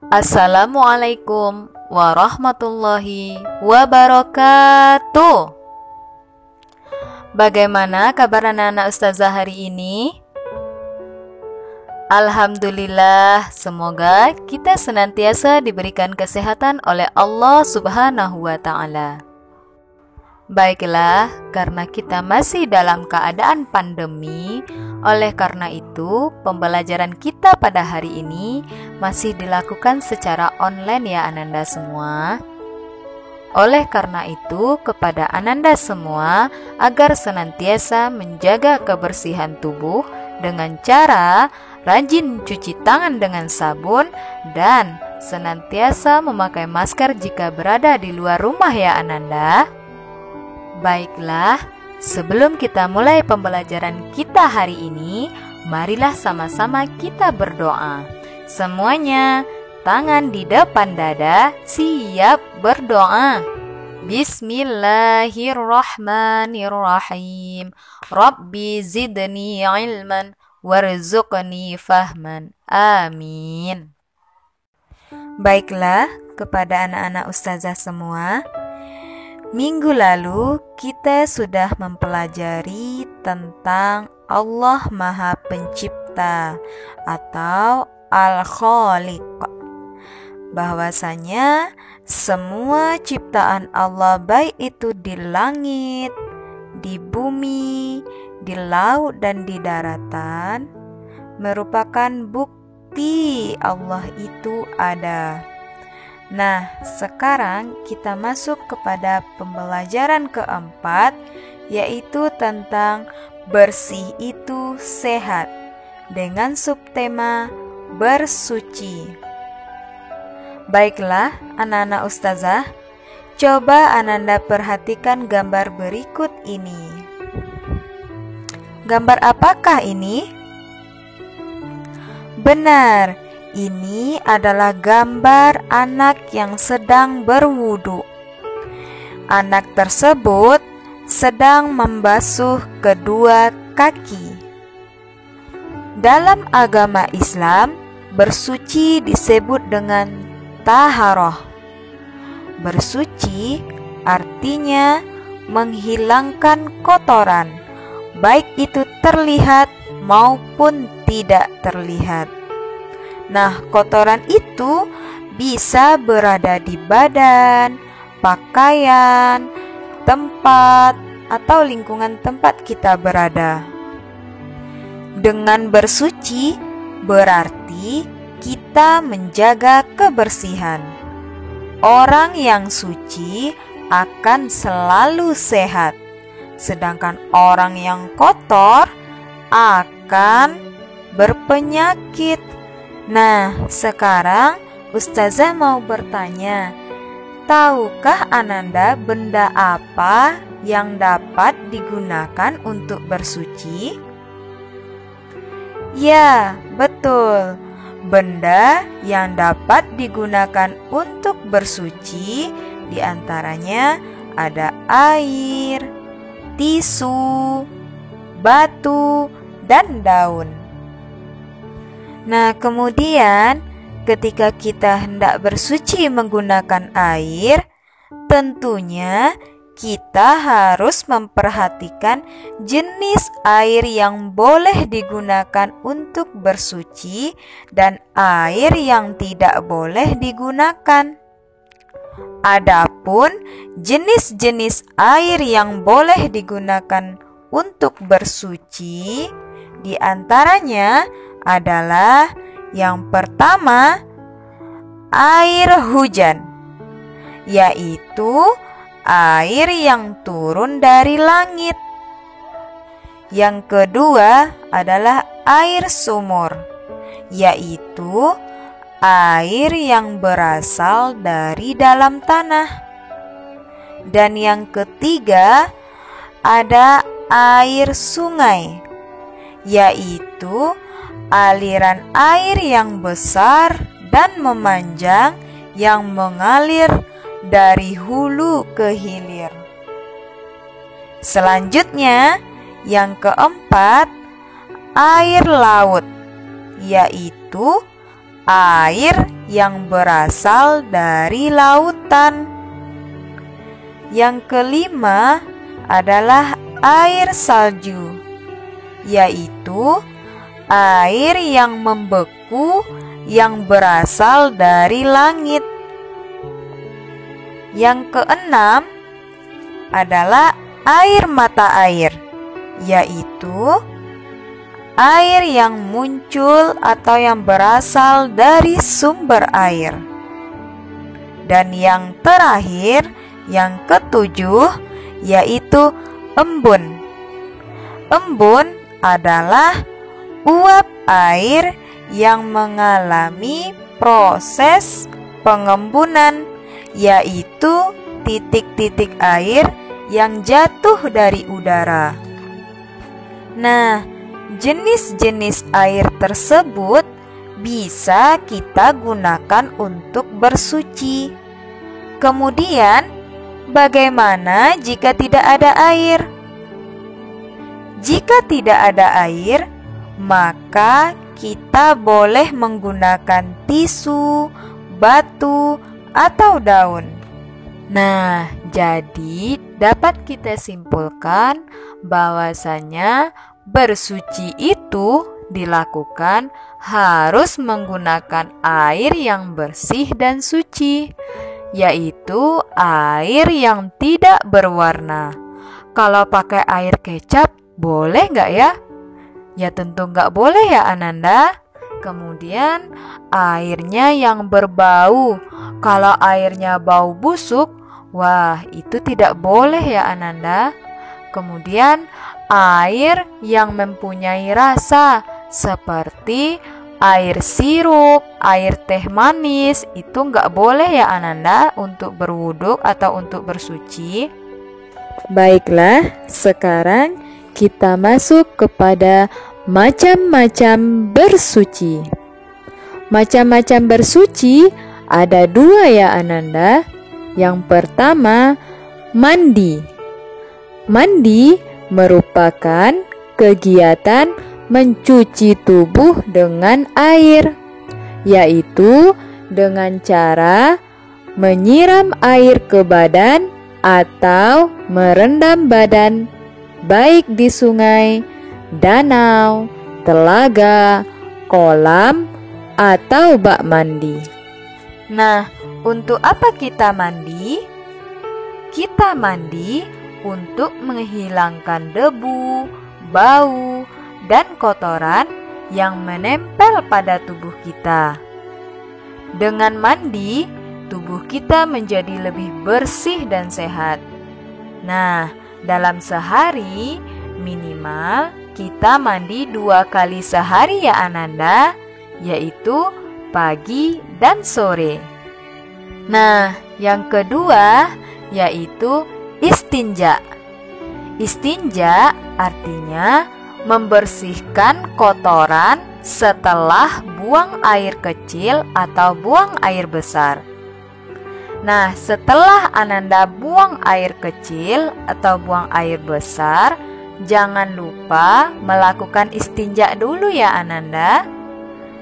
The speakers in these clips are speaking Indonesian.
Assalamualaikum warahmatullahi wabarakatuh. Bagaimana kabar anak-anak Ustazah hari ini? Alhamdulillah, semoga kita senantiasa diberikan kesehatan oleh Allah Subhanahu wa Ta'ala. Baiklah, karena kita masih dalam keadaan pandemi, oleh karena itu pembelajaran kita pada hari ini masih dilakukan secara online ya Ananda semua. Oleh karena itu, kepada Ananda semua agar senantiasa menjaga kebersihan tubuh dengan cara rajin cuci tangan dengan sabun dan senantiasa memakai masker jika berada di luar rumah ya Ananda. Baiklah, sebelum kita mulai pembelajaran kita hari ini, marilah sama-sama kita berdoa. Semuanya, tangan di depan dada, siap berdoa. Bismillahirrahmanirrahim. Rabbi zidni ilman warzuqni fahman. Amin. Baiklah, kepada anak-anak ustazah semua, minggu lalu kita sudah mempelajari tentang Allah Maha Pencipta atau Al-Khaliq. Bahwasanya semua ciptaan Allah, baik itu di langit, di bumi, di laut dan di daratan, merupakan bukti Allah itu ada. Nah, sekarang kita masuk kepada pembelajaran keempat, yaitu tentang bersih itu sehat, dengan subtema bersuci. Baiklah, anak-anak ustazah, coba Ananda perhatikan gambar berikut ini. Gambar apakah ini? Benar, ini adalah gambar anak yang sedang berwudu. Anak tersebut sedang membasuh kedua kaki. Dalam agama Islam, bersuci disebut dengan taharah. Bersuci artinya menghilangkan kotoran, baik itu terlihat maupun tidak terlihat. Nah, kotoran itu bisa berada di badan, pakaian, tempat, atau lingkungan tempat kita berada. Dengan bersuci berarti kita menjaga kebersihan. Orang yang suci akan selalu sehat, sedangkan orang yang kotor akan berpenyakit. Nah, sekarang Ustazah mau bertanya, tahukah Ananda benda apa yang dapat digunakan untuk bersuci? Ya, betul. Benda yang dapat digunakan untuk bersuci diantaranya ada air, tisu, batu, dan daun. Nah, kemudian ketika kita hendak bersuci menggunakan air, tentunya kita harus memperhatikan jenis air yang boleh digunakan untuk bersuci dan air yang tidak boleh digunakan. Adapun jenis-jenis air yang boleh digunakan untuk bersuci, di antaranya adalah yang pertama, air hujan, yaitu air yang turun dari langit. Yang kedua adalah air sumur, yaitu air yang berasal dari dalam tanah. Dan yang ketiga ada air sungai, yaitu aliran air yang besar dan memanjang yang mengalir dari hulu ke hilir. Selanjutnya, yang keempat, air laut, yaitu air yang berasal dari lautan. Yang kelima adalah air salju, yaitu air yang membeku yang berasal dari langit. Yang keenam adalah air mata air, yaitu air yang muncul atau yang berasal dari sumber air. Dan yang terakhir, yang ketujuh, yaitu embun. Embun adalah uap air yang mengalami proses pengembunan, yaitu titik-titik air yang jatuh dari udara. Nah, jenis-jenis air tersebut bisa kita gunakan untuk bersuci. Kemudian, bagaimana jika tidak ada air? Jika tidak ada air, maka kita boleh menggunakan tisu, batu, atau daun. Nah, jadi dapat kita simpulkan bahwasanya bersuci itu dilakukan harus menggunakan air yang bersih dan suci, yaitu air yang tidak berwarna. Kalau pakai air kecap, boleh nggak ya? Ya tentu nggak boleh ya Ananda. Kemudian airnya yang berbau. Kalau airnya bau busuk, wah itu tidak boleh ya Ananda. Kemudian air yang mempunyai rasa seperti air sirup, air teh manis, itu nggak boleh ya Ananda untuk berwuduk atau untuk bersuci. Baiklah, sekarang kita masuk kepada macam-macam bersuci. Macam-macam bersuci ada dua ya Ananda. Yang pertama, mandi. Mandi merupakan kegiatan mencuci tubuh dengan air, yaitu dengan cara menyiram air ke badan atau merendam badan, baik di sungai, danau, telaga, kolam, atau bak mandi. Nah, untuk apa kita mandi? Kita mandi untuk menghilangkan debu, bau, dan kotoran yang menempel pada tubuh kita. Dengan mandi, tubuh kita menjadi lebih bersih dan sehat. Nah, dalam sehari minimal kita mandi 2 kali sehari ya Ananda, yaitu pagi dan sore. Nah, yang kedua yaitu istinja. Istinja artinya membersihkan kotoran setelah buang air kecil atau buang air besar. Nah, setelah Ananda buang air kecil atau buang air besar, jangan lupa melakukan istinja dulu ya Ananda,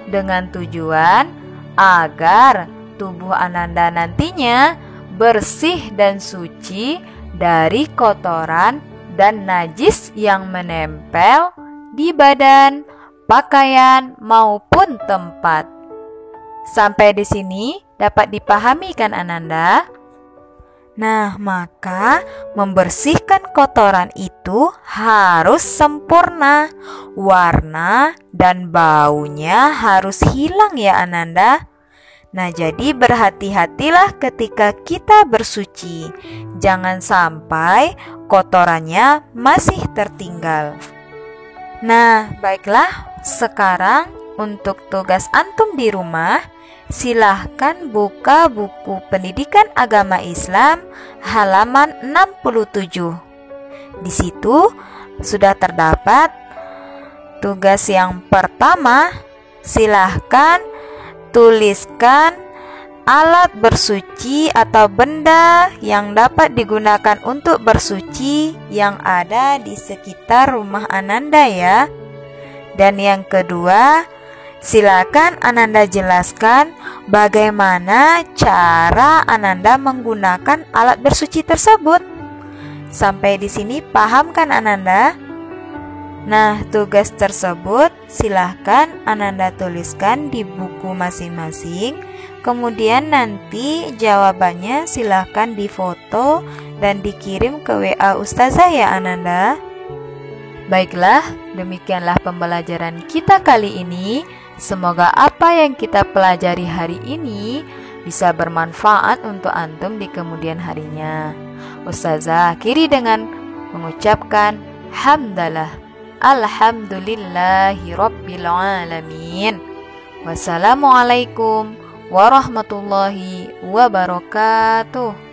dengan tujuan agar tubuh Ananda nantinya bersih dan suci dari kotoran dan najis yang menempel di badan, pakaian, maupun tempat. Sampai di sini dapat dipahami kan Ananda? Nah, maka membersihkan kotoran itu harus sempurna. Warna dan baunya harus hilang ya Ananda. Nah, jadi berhati-hatilah ketika kita bersuci. Jangan sampai kotorannya masih tertinggal. Nah, baiklah, sekarang untuk tugas antum di rumah, silahkan buka buku Pendidikan Agama Islam halaman 67. Di situ sudah terdapat tugas yang pertama. Silahkan tuliskan alat bersuci atau benda yang dapat digunakan untuk bersuci yang ada di sekitar rumah Ananda ya. Dan yang kedua, Silakan Ananda jelaskan bagaimana cara Ananda menggunakan alat bersuci tersebut. Sampai di sini paham kan Ananda? Nah, tugas tersebut silahkan Ananda tuliskan di buku masing-masing. Kemudian nanti jawabannya silahkan difoto dan dikirim ke WA Ustazah ya Ananda. Baiklah, demikianlah pembelajaran kita kali ini. Semoga apa yang kita pelajari hari ini bisa bermanfaat untuk antum di kemudian harinya. Ustazah akhiri dengan mengucapkan hamdalah. Alhamdulillahi Rabbil Alamin. Wassalamualaikum warahmatullahi wabarakatuh.